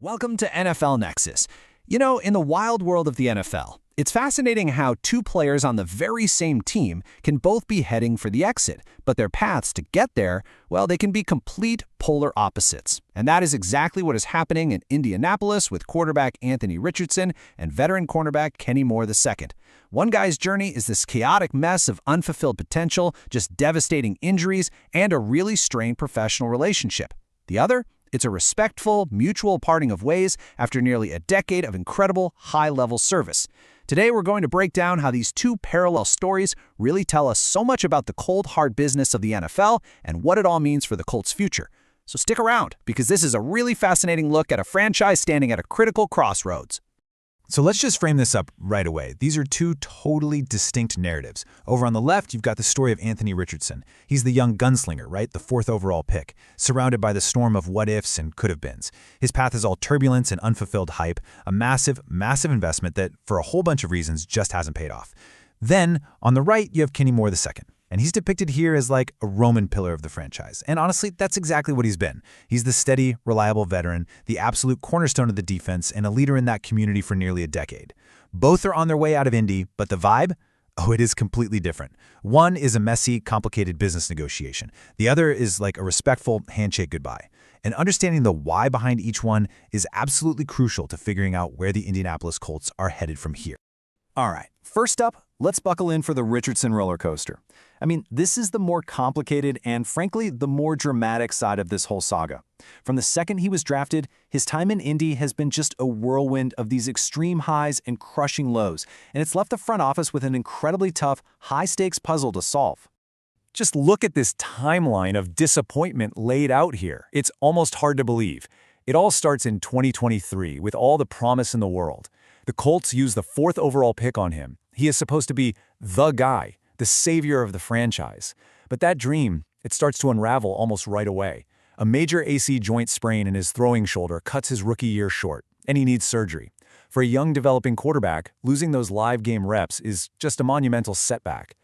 Welcome to NFL Nexus. You know, in the wild world of the NFL, it's fascinating how two players on the very same team can both be heading for the exit, but their paths to get there, well, they can be complete polar opposites. And that is exactly what is happening in Indianapolis with quarterback Anthony Richardson and veteran cornerback Kenny Moore II. One guy's journey is this chaotic mess of unfulfilled potential, just devastating injuries, and a really strained professional relationship. The other? It's a respectful, mutual parting of ways after nearly a decade of incredible, high-level service. Today, we're going to break down how these two parallel stories really tell us so much about the cold, hard business of the NFL and what it all means for the Colts' future. So stick around, because this is a really fascinating look at a franchise standing at a critical crossroads. So let's just frame this up right away. These are two totally distinct narratives. Over on the left, you've got the story of Anthony Richardson. He's the young gunslinger, right? The 4th overall pick, surrounded by the storm of what-ifs and could-have-beens. His path is all turbulence and unfulfilled hype, a massive, massive investment that, for a whole bunch of reasons, just hasn't paid off. Then, on the right, you have Kenny Moore II. And he's depicted here as like a Roman pillar of the franchise. And honestly, that's exactly what he's been. He's the steady, reliable veteran, the absolute cornerstone of the defense, and a leader in that community for nearly a decade. Both are on their way out of Indy, but the vibe? Oh, it is completely different. One is a messy, complicated business negotiation. The other is like a respectful handshake goodbye. And understanding the why behind each one is absolutely crucial to figuring out where the Indianapolis Colts are headed from here. All right, first up, let's buckle in for the Richardson roller coaster. I mean, this is the more complicated and, frankly, the more dramatic side of this whole saga. From the second he was drafted, his time in Indy has been just a whirlwind of these extreme highs and crushing lows, and it's left the front office with an incredibly tough, high-stakes puzzle to solve. Just look at this timeline of disappointment laid out here. It's almost hard to believe. It all starts in 2023 with all the promise in the world. The Colts use the 4th overall pick on him. He is supposed to be the guy, the savior of the franchise. But that dream, it starts to unravel almost right away. A major AC joint sprain in his throwing shoulder cuts his rookie year short, and he needs surgery. For a young developing quarterback, losing those live game reps is just a monumental setback.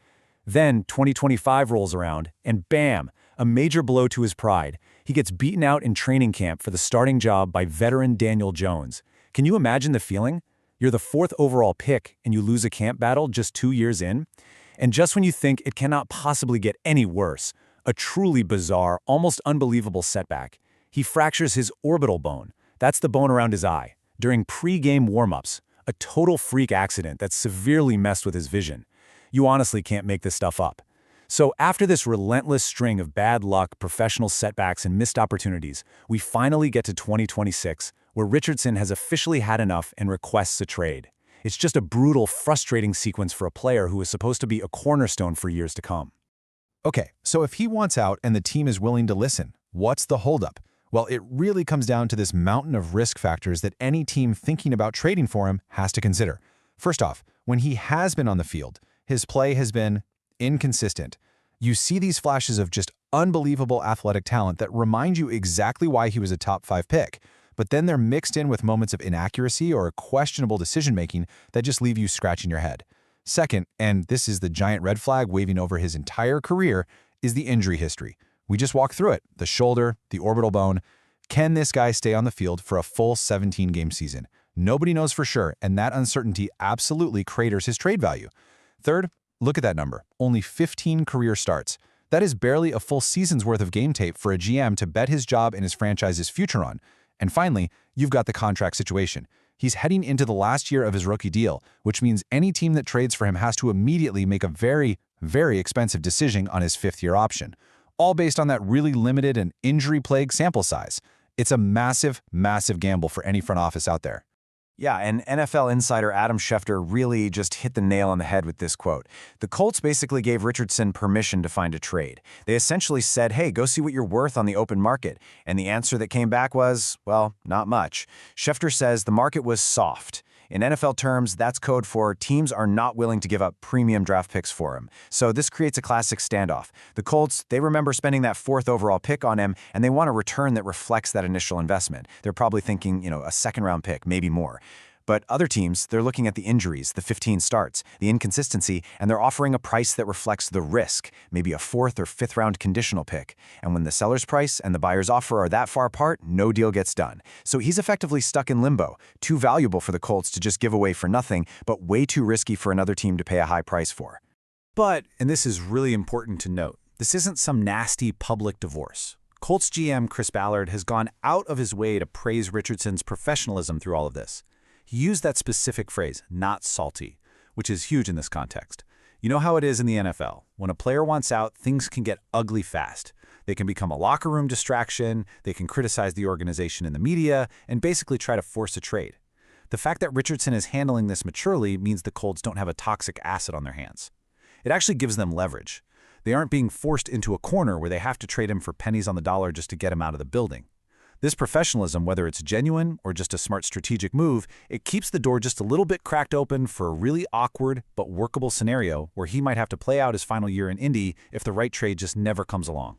Then 2025 rolls around, and bam, a major blow to his pride. He gets beaten out in training camp for the starting job by veteran Daniel Jones. Can you imagine the feeling? You're the 4th overall pick, and you lose a camp battle just 2 years in? And just when you think it cannot possibly get any worse, a truly bizarre, almost unbelievable setback. He fractures his orbital bone. That's the bone around his eye. During pre-game warm-ups, a total freak accident that severely messed with his vision. You honestly can't make this stuff up. So after this relentless string of bad luck, professional setbacks, and missed opportunities, we finally get to 2026, where Richardson has officially had enough and requests a trade. It's just a brutal, frustrating sequence for a player who is supposed to be a cornerstone for years to come. Okay, so if he wants out and the team is willing to listen, what's the holdup? Well, it really comes down to this mountain of risk factors that any team thinking about trading for him has to consider. First off, when he has been on the field, his play has been inconsistent. You see these flashes of just unbelievable athletic talent that remind you exactly why he was a top 5 pick. But then they're mixed in with moments of inaccuracy or questionable decision-making that just leave you scratching your head. Second, and this is the giant red flag waving over his entire career, is the injury history. We just walked through it. The shoulder, the orbital bone. Can this guy stay on the field for a full 17-game season? Nobody knows for sure, and that uncertainty absolutely craters his trade value. Third, look at that number. Only 15 career starts. That is barely a full season's worth of game tape for a GM to bet his job and his franchise's future on. And finally, you've got the contract situation. He's heading into the last year of his rookie deal, which means any team that trades for him has to immediately make a very, very expensive decision on his 5th-year option, all based on that really limited and injury-plagued sample size. It's a massive, massive gamble for any front office out there. Yeah, and NFL insider Adam Schefter really just hit the nail on the head with this quote. The Colts basically gave Richardson permission to find a trade. They essentially said, hey, go see what you're worth on the open market. And the answer that came back was, well, not much. Schefter says the market was soft. In NFL terms, that's code for teams are not willing to give up premium draft picks for him. So this creates a classic standoff. The Colts, they remember spending that 4th overall pick on him, and they want a return that reflects that initial investment. They're probably thinking, a 2nd-round pick, maybe more. But other teams, they're looking at the injuries, the 15 starts, the inconsistency, and they're offering a price that reflects the risk, maybe a 4th or 5th round conditional pick. And when the seller's price and the buyer's offer are that far apart, no deal gets done. So he's effectively stuck in limbo, too valuable for the Colts to just give away for nothing, but way too risky for another team to pay a high price for. But, and this is really important to note, this isn't some nasty public divorce. Colts GM Chris Ballard has gone out of his way to praise Richardson's professionalism through all of this. He used that specific phrase, not salty, which is huge in this context. You know how it is in the NFL. When a player wants out, things can get ugly fast. They can become a locker room distraction, they can criticize the organization in the media, and basically try to force a trade. The fact that Richardson is handling this maturely means the Colts don't have a toxic asset on their hands. It actually gives them leverage. They aren't being forced into a corner where they have to trade him for pennies on the dollar just to get him out of the building. This professionalism, whether it's genuine or just a smart strategic move, it keeps the door just a little bit cracked open for a really awkward but workable scenario where he might have to play out his final year in Indy if the right trade just never comes along.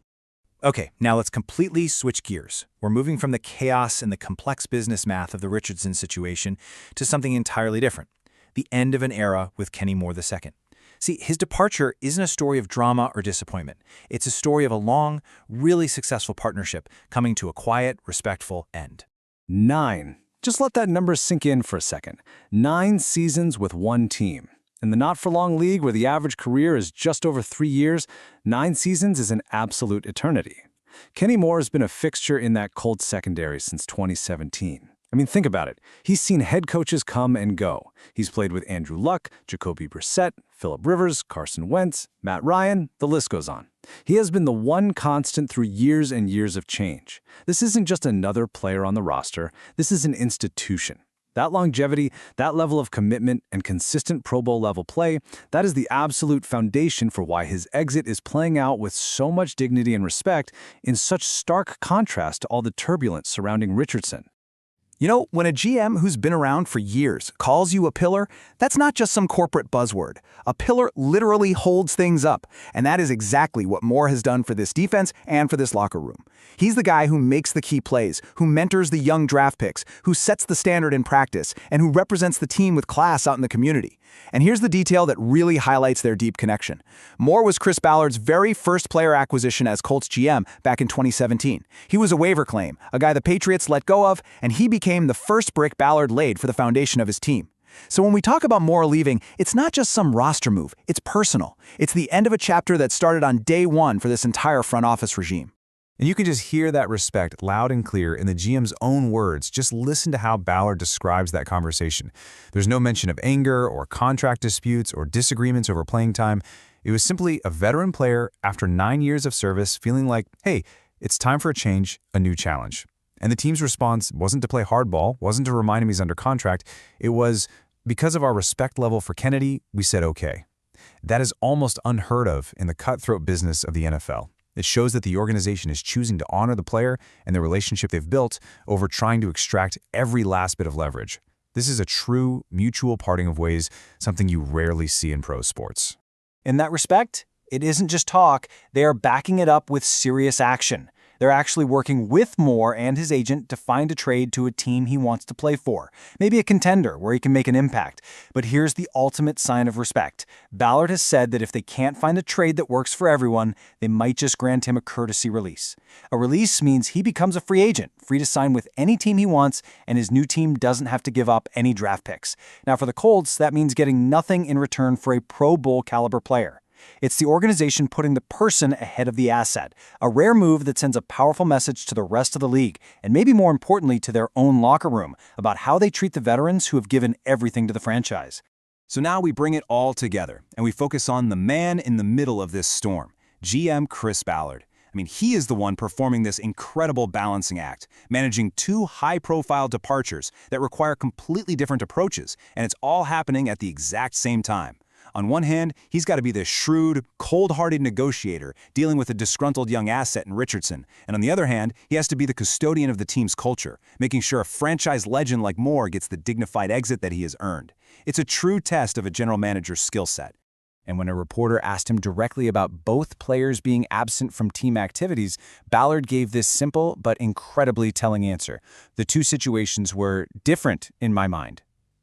Okay, now let's completely switch gears. We're moving from the chaos and the complex business math of the Richardson situation to something entirely different. The end of an era with Kenny Moore II. See, his departure isn't a story of drama or disappointment. It's a story of a long, really successful partnership coming to a quiet, respectful end. 9. Just let that number sink in for a second. 9 seasons with one team. In the not-for-long league where the average career is just over 3 years, 9 seasons is an absolute eternity. Kenny Moore has been a fixture in that Colts secondary since 2017. I mean, think about it. He's seen head coaches come and go. He's played with Andrew Luck, Jacoby Brissett, Phillip Rivers, Carson Wentz, Matt Ryan, the list goes on. He has been the one constant through years and years of change. This isn't just another player on the roster. This is an institution. That longevity, that level of commitment, and consistent Pro Bowl level play, that is the absolute foundation for why his exit is playing out with so much dignity and respect in such stark contrast to all the turbulence surrounding Richardson. You know, when a GM who's been around for years calls you a pillar, that's not just some corporate buzzword. A pillar literally holds things up, and that is exactly what Moore has done for this defense and for this locker room. He's the guy who makes the key plays, who mentors the young draft picks, who sets the standard in practice, and who represents the team with class out in the community. And here's the detail that really highlights their deep connection. Moore was Chris Ballard's very first player acquisition as Colts GM back in 2017. He was a waiver claim, a guy the Patriots let go of, and he became the first brick Ballard laid for the foundation of his team. So when we talk about Moore leaving, it's not just some roster move, it's personal. It's the end of a chapter that started on day one for this entire front office regime. And you can just hear that respect loud and clear in the GM's own words. Just listen to how Ballard describes that conversation. There's no mention of anger or contract disputes or disagreements over playing time. It was simply a veteran player after 9 years of service feeling like, hey, it's time for a change, a new challenge. And the team's response wasn't to play hardball, wasn't to remind him he's under contract. It was, because of our respect level for Kennedy, we said okay. That is almost unheard of in the cutthroat business of the NFL. It shows that the organization is choosing to honor the player and the relationship they've built over trying to extract every last bit of leverage. This is a true mutual parting of ways, something you rarely see in pro sports. In that respect, it isn't just talk, they are backing it up with serious action. They're actually working with Moore and his agent to find a trade to a team he wants to play for, maybe a contender where he can make an impact. But here's the ultimate sign of respect. Ballard has said that if they can't find a trade that works for everyone, they might just grant him a courtesy release. A release means he becomes a free agent, free to sign with any team he wants, and his new team doesn't have to give up any draft picks. Now for the Colts, that means getting nothing in return for a Pro Bowl caliber player. It's the organization putting the person ahead of the asset, a rare move that sends a powerful message to the rest of the league, and maybe more importantly to their own locker room, about how they treat the veterans who have given everything to the franchise. So now we bring it all together, and we focus on the man in the middle of this storm, GM Chris Ballard. I mean, he is the one performing this incredible balancing act, managing 2 high-profile departures that require completely different approaches, and it's all happening at the exact same time. On one hand, he's got to be the shrewd, cold-hearted negotiator dealing with a disgruntled young asset in Richardson. And on the other hand, he has to be the custodian of the team's culture, making sure a franchise legend like Moore gets the dignified exit that he has earned. It's a true test of a general manager's skill set. And when a reporter asked him directly about both players being absent from team activities, Ballard gave this simple but incredibly telling answer. The 2 situations were different in my mind.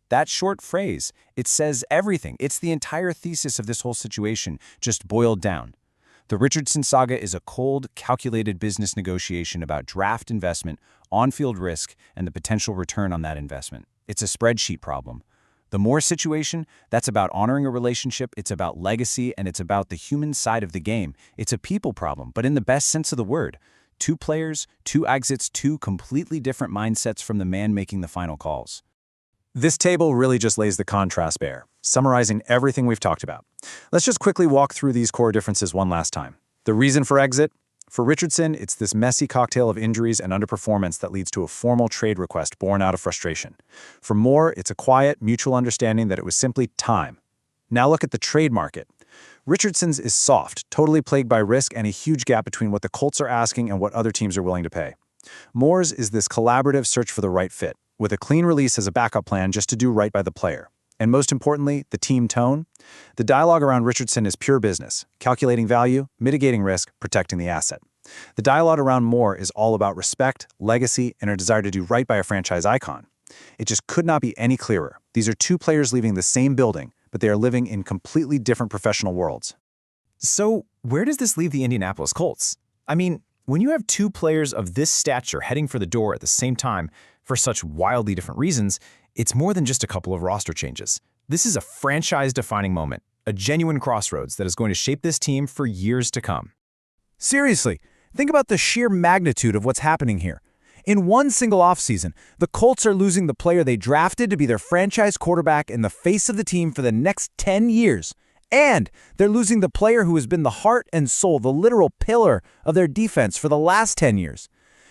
That short phrase, it says everything. It's the entire thesis of this whole situation, just boiled down. The Richardson saga is a cold, calculated business negotiation about draft investment, on-field risk, and the potential return on that investment. It's a spreadsheet problem. The Moore situation, that's about honoring a relationship, it's about legacy, and it's about the human side of the game. It's a people problem, but in the best sense of the word. Two players, two exits, two completely different mindsets from the man making the final calls. This table really just lays the contrast bare, summarizing everything we've talked about. Let's just quickly walk through these core differences one last time. The reason for exit? For Richardson, it's this messy cocktail of injuries and underperformance that leads to a formal trade request born out of frustration. For Moore, it's a quiet, mutual understanding that it was simply time. Now look at the trade market. Richardson's is soft, totally plagued by risk and a huge gap between what the Colts are asking and what other teams are willing to pay. Moore's is this collaborative search for the right fit, with a clean release as a backup plan just to do right by the player. And most importantly, the team tone. The dialogue around Richardson is pure business, calculating value, mitigating risk, protecting the asset. The dialogue around Moore is all about respect, legacy, and a desire to do right by a franchise icon. It just could not be any clearer. These are two players leaving the same building, but they are living in completely different professional worlds. So, where does this leave the Indianapolis Colts? I mean, when you have two players of this stature heading for the door at the same time for such wildly different reasons, it's more than just a couple of roster changes. This is a franchise-defining moment, a genuine crossroads that is going to shape this team for years to come. Seriously, think about the sheer magnitude of what's happening here. In one single offseason, the Colts are losing the player they drafted to be their franchise quarterback and the face of the team for the next 10 years. And they're losing the player who has been the heart and soul, the literal pillar of their defense for the last 10 years.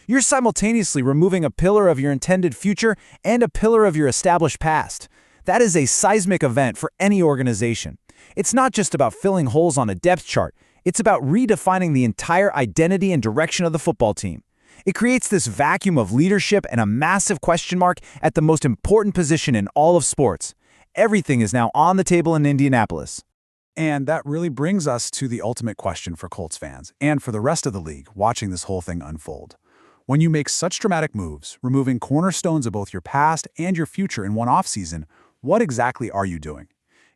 You're simultaneously removing a pillar of your intended future and a pillar of your established past. That is a seismic event for any organization. It's not just about filling holes on a depth chart. It's about redefining the entire identity and direction of the football team. It creates this vacuum of leadership and a massive question mark at the most important position in all of sports. Everything is now on the table in Indianapolis. And that really brings us to the ultimate question for Colts fans and for the rest of the league watching this whole thing unfold. When you make such dramatic moves, removing cornerstones of both your past and your future in one offseason, what exactly are you doing?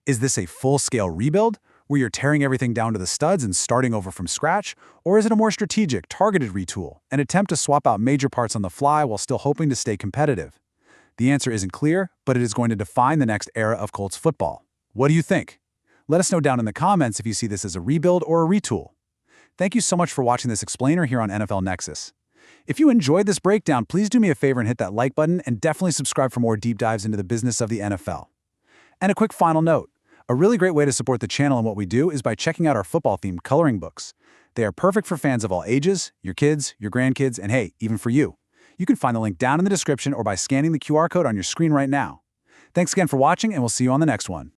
Is this a full-scale rebuild, where you're tearing everything down to the studs and starting over from scratch? Or is it a more strategic, targeted retool, an attempt to swap out major parts on the fly while still hoping to stay competitive? The answer isn't clear, but it is going to define the next era of Colts football. What do you think? Let us know down in the comments if you see this as a rebuild or a retool. Thank you so much for watching this explainer here on NFL Nexus. If you enjoyed this breakdown, please do me a favor and hit that like button and definitely subscribe for more deep dives into the business of the NFL. And a quick final note. A really great way to support the channel and what we do is by checking out our football-themed coloring books. They are perfect for fans of all ages, your kids, your grandkids, and hey, even for you. You can find the link down in the description or by scanning the QR code on your screen right now. Thanks again for watching, and we'll see you on the next one.